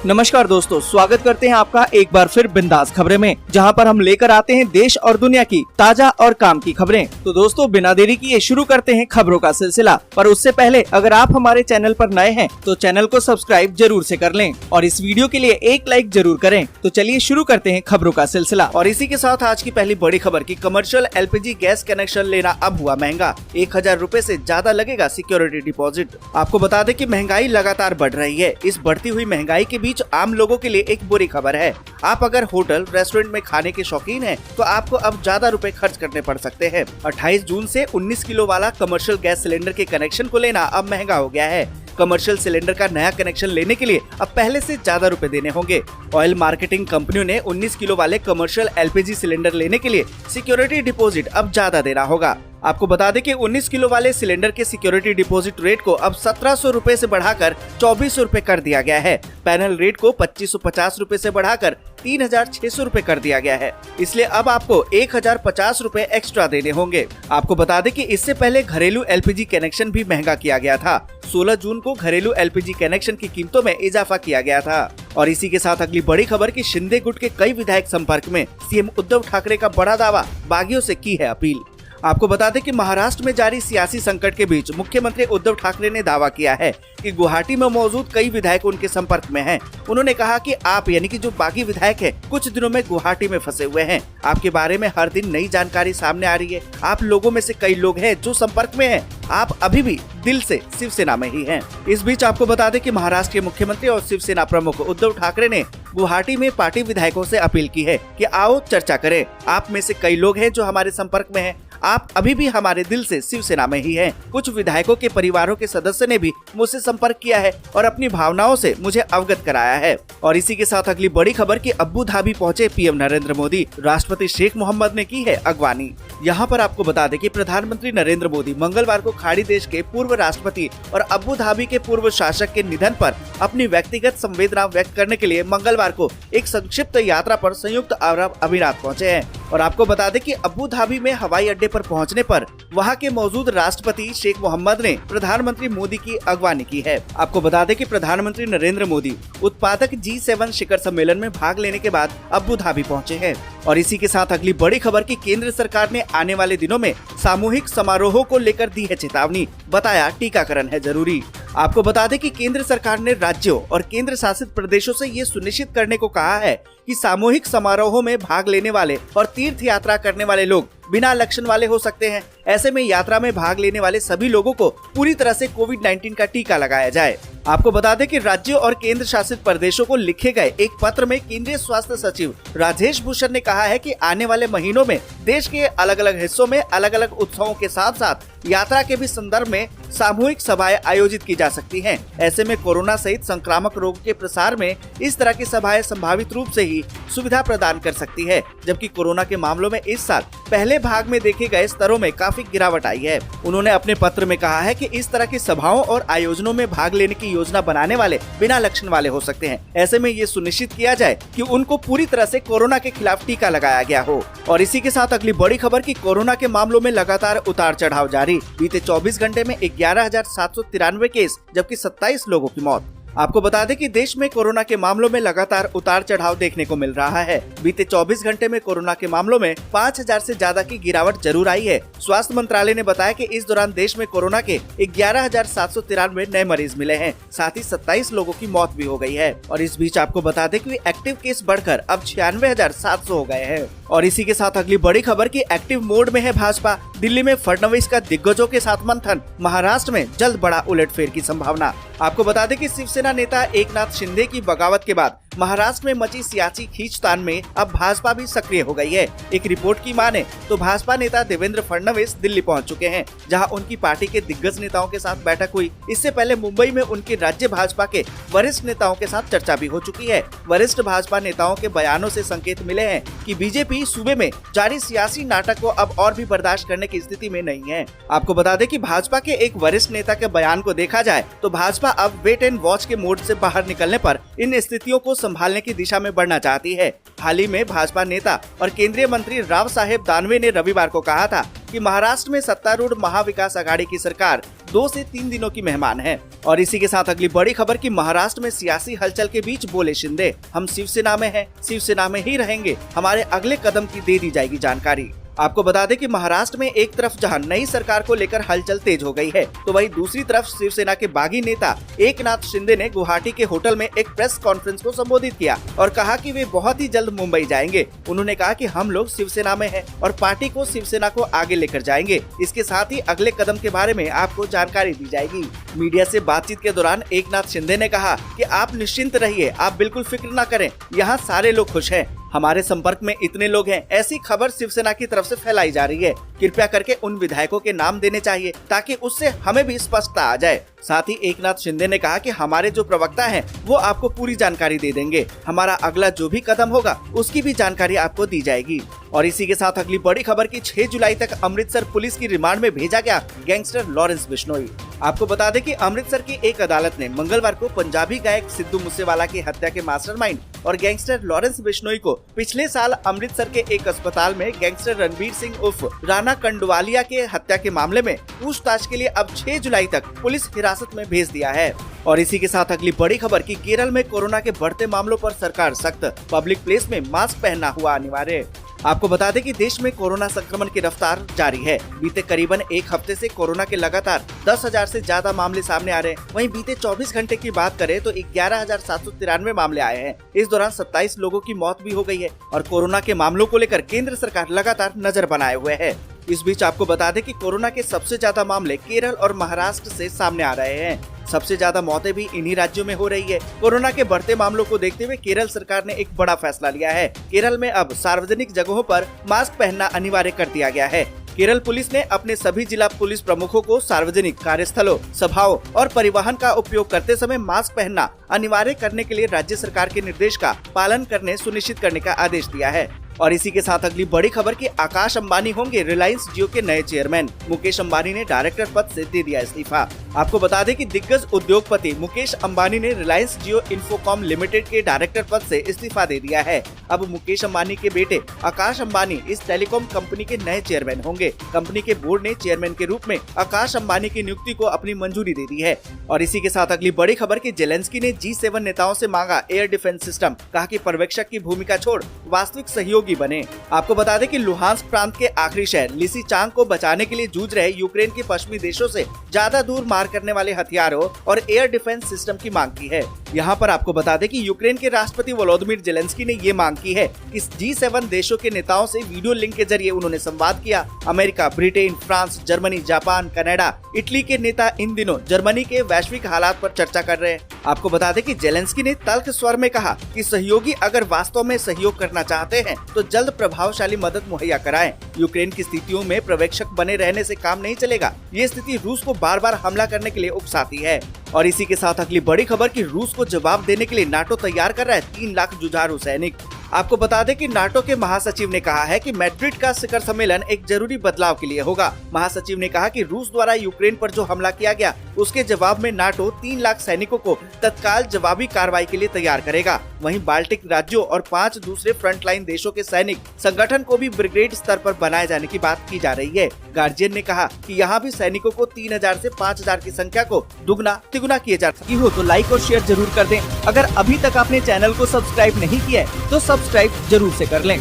नमस्कार दोस्तों, स्वागत करते हैं आपका एक बार फिर बिंदास खबरें में, जहां पर हम लेकर आते हैं देश और दुनिया की ताजा और काम की खबरें। तो दोस्तों, बिना देरी किए शुरू करते हैं खबरों का सिलसिला। पर उससे पहले अगर आप हमारे चैनल पर नए हैं तो चैनल को सब्सक्राइब जरूर से कर लें और इस वीडियो के लिए एक लाइक जरूर करें। तो चलिए शुरू करते हैं खबरों का सिलसिला। और इसी के साथ आज की पहली बड़ी खबर की कमर्शियल एलपीजी गैस कनेक्शन लेना अब हुआ महंगा। 1000 रूपए से ज्यादा लगेगा सिक्योरिटी डिपॉजिट। आपको बता दें कि महंगाई लगातार बढ़ रही है। इस बढ़ती हुई महंगाई के बीच आम लोगों के लिए एक बुरी खबर है। आप अगर होटल रेस्टोरेंट में खाने के शौकीन हैं, तो आपको अब ज्यादा रुपए खर्च करने पड़ सकते हैं। 28 जून से 19 किलो वाला कमर्शियल गैस सिलेंडर के कनेक्शन को लेना अब महंगा हो गया है। कमर्शियल सिलेंडर का नया कनेक्शन लेने के लिए अब पहले से ज्यादा रुपए देने होंगे। ऑयल मार्केटिंग कंपनियों ने 19 किलो वाले कमर्शियल एलपीजी सिलेंडर लेने के लिए सिक्योरिटी डिपॉजिट अब ज्यादा देना होगा। आपको बता दें कि 19 किलो वाले सिलेंडर के सिक्योरिटी डिपॉजिट रेट को अब 1700 रूपए से बढ़ाकर 2400 रूपए कर दिया गया है। पैनल रेट को 2550 रूपए से बढ़ाकर 3600 रूपए कर दिया गया है। इसलिए अब आपको 1050 रूपए एक्स्ट्रा देने होंगे। आपको बता दें कि इससे पहले घरेलू एलपीजी कनेक्शन भी महंगा किया गया था। 16 जून को घरेलू एलपीजी कनेक्शन की कीमतों में इजाफा किया गया था। और इसी के साथ अगली बड़ी खबर की शिंदे गुट के कई विधायक संपर्क में, सीएम उद्धव ठाकरे का बड़ा दावा, बागियों से की है अपील। आपको बता दें कि महाराष्ट्र में जारी सियासी संकट के बीच मुख्यमंत्री उद्धव ठाकरे ने दावा किया है कि गुवाहाटी में मौजूद कई विधायक उनके संपर्क में हैं। उन्होंने कहा कि आप यानी कि जो बागी विधायक हैं, कुछ दिनों में गुवाहाटी में फंसे हुए हैं। आपके बारे में हर दिन नई जानकारी सामने आ रही है। आप लोगों में से कई लोग हैं जो संपर्क में हैं। आप अभी भी दिल से शिवसेना में ही हैं। इस बीच आपको बता दें कि महाराष्ट्र के मुख्यमंत्री और शिवसेना प्रमुख उद्धव ठाकरे ने गुवाहाटी में पार्टी विधायकों से अपील की है कि आओ चर्चा करें। आप में से कई लोग हैं जो हमारे संपर्क में हैं। आप अभी भी हमारे दिल से शिवसेना में ही हैं। कुछ विधायकों के परिवारों के सदस्य ने भी मुझसे संपर्क किया है और अपनी भावनाओं से मुझे अवगत कराया है। और इसी के साथ अगली बड़ी खबर की अबू धाबी पहुंचे पीएम नरेंद्र मोदी। राष्ट्रपति शेख मोहम्मद ने की है अगवानी। यहाँ पर आपको बता दें कि प्रधानमंत्री नरेंद्र मोदी मंगलवार को खाड़ी देश के पूर्व राष्ट्रपति और अबू धाबी के पूर्व शासक के निधन पर अपनी व्यक्तिगत संवेदना व्यक्त करने के लिए मंगलवार को एक संक्षिप्त यात्रा पर संयुक्त अरब अमीरात पहुंचे हैं। और आपको बता दें कि अबू धाबी में हवाई अड्डे पर पहुंचने पर वहां के मौजूद राष्ट्रपति शेख मोहम्मद ने प्रधानमंत्री मोदी की अगवानी की है। आपको बता दें कि प्रधानमंत्री नरेंद्र मोदी उत्पादक G7 शिखर सम्मेलन में भाग लेने के बाद अबू धाबी पहुंचे हैं। और इसी के साथ अगली बड़ी खबर की केंद्र सरकार ने आने वाले दिनों में सामूहिक समारोहों को लेकर दी है चेतावनी। बताया टीकाकरण है जरूरी। आपको बता दें कि केंद्र सरकार ने राज्यों और केंद्र शासित प्रदेशों से ये सुनिश्चित करने को कहा है कि सामूहिक समारोहों में भाग लेने वाले और तीर्थ यात्रा करने वाले लोग बिना लक्षण वाले हो सकते हैं। ऐसे में यात्रा में भाग लेने वाले सभी लोगों को पूरी तरह से कोविड-19 का टीका लगाया जाए। आपको बता दें कि राज्यों और केंद्र शासित प्रदेशों को लिखे गए एक पत्र में केंद्रीय स्वास्थ्य सचिव राजेश भूषण ने कहा है कि आने वाले महीनों में देश के अलग अलग हिस्सों में अलग अलग उत्सवों के साथ साथ यात्रा के भी संदर्भ में सामूहिक सभाएं आयोजित की जा सकती हैं। ऐसे में कोरोना सहित संक्रामक रोग के प्रसार में इस तरह की सभाएं संभावित रूप से ही सुविधा प्रदान कर सकती है। जबकि कोरोना के मामलों में इस साल पहले भाग में देखे गए स्तरों में काफी गिरावट आई है। उन्होंने अपने पत्र में कहा है कि इस तरह की सभाओं और आयोजनों में भाग लेने की योजना बनाने वाले बिना लक्षण वाले हो सकते हैं। ऐसे में ये सुनिश्चित किया जाए कि उनको पूरी तरह से कोरोना के खिलाफ टीका लगाया गया हो। और इसी के साथ अगली बड़ी खबर की कोरोना के मामलों में लगातार उतार चढ़ाव जारी। बीते 24 घंटे में 11,793 केस, जबकि 27 लोगों की मौत। आपको बता दें कि देश में कोरोना के मामलों में लगातार उतार चढ़ाव देखने को मिल रहा है। बीते 24 घंटे में कोरोना के मामलों में 5000 से ज्यादा की गिरावट जरूर आई है। स्वास्थ्य मंत्रालय ने बताया कि इस दौरान देश में कोरोना के 11,793 नए मरीज मिले हैं। साथ ही 27 लोगों की मौत भी हो गई है। और इस बीच आपको बता दें कि एक्टिव केस बढ़कर अब 96,700 हो गए हैं। और इसी के साथ अगली बड़ी खबर की एक्टिव मोड में है भाजपा। दिल्ली में फडणवीस का दिग्गजों के साथ मंथन। महाराष्ट्र में जल्द बड़ा उलटफेर की संभावना। आपको बता दें कि शिवसेना नेता एकनाथ शिंदे की बगावत के बाद महाराष्ट्र में मची सियासी खींचतान में अब भाजपा भी सक्रिय हो गई है। एक रिपोर्ट की माने तो भाजपा नेता देवेंद्र फडणवीस दिल्ली पहुंच चुके हैं, जहां उनकी पार्टी के दिग्गज नेताओं के साथ बैठक हुई। इससे पहले मुंबई में उनकी राज्य भाजपा के वरिष्ठ नेताओं के साथ चर्चा भी हो चुकी है। वरिष्ठ भाजपा नेताओं के बयानों से संकेत मिले हैं कि बीजेपी सूबे में जारी सियासी नाटक को अब और भी बर्दाश्त करने की स्थिति में नहीं है। आपको बता दें कि भाजपा के एक वरिष्ठ नेता के बयान को देखा जाए तो भाजपा अब वेट एंड वॉच के मोड से बाहर निकलने पर इन स्थितियों को संभालने की दिशा में बढ़ना चाहती है। हाल ही में भाजपा नेता और केंद्रीय मंत्री राव साहेब दानवे ने रविवार को कहा था कि महाराष्ट्र में सत्तारूढ़ महाविकास आघाड़ी की सरकार 2 से 3 दिनों की मेहमान है। और इसी के साथ अगली बड़ी खबर कि महाराष्ट्र में सियासी हलचल के बीच बोले शिंदे, हम शिवसेना में हैं, शिवसेना में ही रहेंगे, हमारे अगले कदम की दे दी जाएगी जानकारी। आपको बता दें कि महाराष्ट्र में एक तरफ जहां नई सरकार को लेकर हलचल तेज हो गई है, तो वहीं दूसरी तरफ शिवसेना के बागी नेता एकनाथ शिंदे ने गुवाहाटी के होटल में एक प्रेस कॉन्फ्रेंस को संबोधित किया और कहा कि वे बहुत ही जल्द मुंबई जाएंगे। उन्होंने कहा कि हम लोग शिवसेना में हैं और पार्टी को शिवसेना को आगे लेकर जाएंगे। इसके साथ ही अगले कदम के बारे में आपको जानकारी दी जाएगी। मीडिया से बातचीत के दौरान एकनाथ शिंदे ने कहा कि आप निश्चिंत रहिए, आप बिल्कुल फिक्र न करें, यहाँ सारे लोग खुश हैं, हमारे संपर्क में इतने लोग हैं। ऐसी खबर शिवसेना की तरफ से फैलाई जा रही है, कृपया करके उन विधायकों के नाम देने चाहिए ताकि उससे हमें भी स्पष्टता आ जाए। साथ ही एकनाथ शिंदे ने कहा कि हमारे जो प्रवक्ता हैं वो आपको पूरी जानकारी दे देंगे, हमारा अगला जो भी कदम होगा उसकी भी जानकारी आपको दी जाएगी। और इसी के साथ अगली बड़ी खबर की 6 जुलाई तक अमृतसर पुलिस की रिमांड में भेजा गया गैंगस्टर लॉरेंस बिश्नोई। आपको बता दें कि अमृतसर की एक अदालत ने मंगलवार को पंजाबी गायक सिद्धू मूसेवाला की हत्या के मास्टरमाइंड और गैंगस्टर लॉरेंस बिश्नोई को पिछले साल अमृतसर के एक अस्पताल में गैंगस्टर रणबीर सिंह उर्फ राणा कंडवालिया के हत्या के मामले में पूछताछ के लिए अब 6 जुलाई तक पुलिस हिरासत में भेज दिया है। और इसी के साथ अगली बड़ी खबर की केरल में कोरोना के बढ़ते मामलों पर सरकार सख्त, पब्लिक प्लेस में मास्क पहनना हुआ अनिवार्य। आपको बता दें कि देश में कोरोना संक्रमण की रफ्तार जारी है। बीते करीबन एक हफ्ते से कोरोना के लगातार 10,000 से ज्यादा मामले सामने आ रहे हैं। वहीं बीते 24 घंटे की बात करें तो 11,793 मामले आए हैं। इस दौरान 27 लोगों की मौत भी हो गई है और कोरोना के मामलों को लेकर केंद्र सरकार लगातार नजर बनाए हुए है। इस बीच आपको बता दें कि कोरोना के सबसे ज्यादा मामले केरल और महाराष्ट्र से सामने आ रहे हैं। सबसे ज्यादा मौतें भी इन्हीं राज्यों में हो रही है। कोरोना के बढ़ते मामलों को देखते हुए केरल सरकार ने एक बड़ा फैसला लिया है। केरल में अब सार्वजनिक जगहों पर मास्क पहनना अनिवार्य कर दिया गया है। केरल पुलिस ने अपने सभी जिला पुलिस प्रमुखों को सार्वजनिक कार्यस्थलों, सभाओं और परिवहन का उपयोग करते समय मास्क पहनना अनिवार्य करने के लिए राज्य सरकार के निर्देश का पालन करने सुनिश्चित करने का आदेश दिया है। और इसी के साथ अगली बड़ी खबर की आकाश अंबानी होंगे रिलायंस जियो के नए चेयरमैन। मुकेश अंबानी ने डायरेक्टर पद से दे दिया इस्तीफा। आपको बता दें कि दिग्गज उद्योगपति मुकेश अंबानी ने रिलायंस जियो इन्फोकॉम लिमिटेड के डायरेक्टर पद से इस्तीफा दे दिया है। अब मुकेश अंबानी के बेटे आकाश अंबानी इस टेलीकॉम कंपनी के नए चेयरमैन होंगे। कंपनी के बोर्ड ने चेयरमैन के रूप में आकाश अंबानी की नियुक्ति को अपनी मंजूरी दे दी है। और इसी के साथ अगली बड़ी खबर की जेलेंस्की ने G7 नेताओं से मांगा एयर डिफेंस सिस्टम, कहा कि पर्यवेक्षक की भूमिका छोड़ वास्तविक सहयोगी बने। आपको बता दें कि लुहांस्क प्रांत के आखिरी शहर लिसिचांग को बचाने के लिए जूझ रहे यूक्रेन के पश्चिमी देशों से ज्यादा दूर मार करने वाले हथियारों और एयर डिफेंस सिस्टम की मांग की है। यहाँ पर आपको बता दें कि यूक्रेन के राष्ट्रपति वोलोदिमीर जेलेंस्की ने ये मांग की है कि G7 देशों के नेताओं से वीडियो लिंक के जरिए उन्होंने संवाद किया। America, Britain, France, Germany, Japan, Canada, Italy के नेता इन दिनों जर्मनी के वैश्विक हालात पर चर्चा कर रहे हैं। आपको बता दें कि जेलेंस्की ने तल्ख स्वर में कहा कि सहयोगी अगर वास्तव में सहयोग करना चाहते हैं तो जल्द प्रभावशाली मदद मुहैया कराएं। यूक्रेन की स्थितियों में पर्यवेक्षक बने रहने से काम नहीं चलेगा। ये स्थिति रूस को बार बार हमला करने के लिए उकसाती है। और इसी के साथ अगली बड़ी खबर कि रूस को जवाब देने के लिए नाटो तैयार कर रहा है 3 लाख जुझारू सैनिक। आपको बता दें कि नाटो के महासचिव ने कहा है कि मैड्रिड का शिखर सम्मेलन एक जरूरी बदलाव के लिए होगा। महासचिव ने कहा कि रूस द्वारा यूक्रेन पर जो हमला किया गया उसके जवाब में नाटो 3 लाख सैनिकों को तत्काल जवाबी कार्रवाई के लिए तैयार करेगा। वहीं बाल्टिक राज्यों और 5 दूसरे फ्रंटलाइन देशों के सैनिक संगठन को भी ब्रिगेड स्तर पर बनाए जाने की बात की जा रही है। गार्जियन ने कहा कि यहाँ भी सैनिकों को 3000 से 5000 की संख्या को दुगना तिगुना किए जा सकती हो तो लाइक और शेयर जरूर कर दें। अगर अभी तक आपने चैनल को सब्सक्राइब नहीं किया है तो सब्सक्राइब जरूर से कर लें।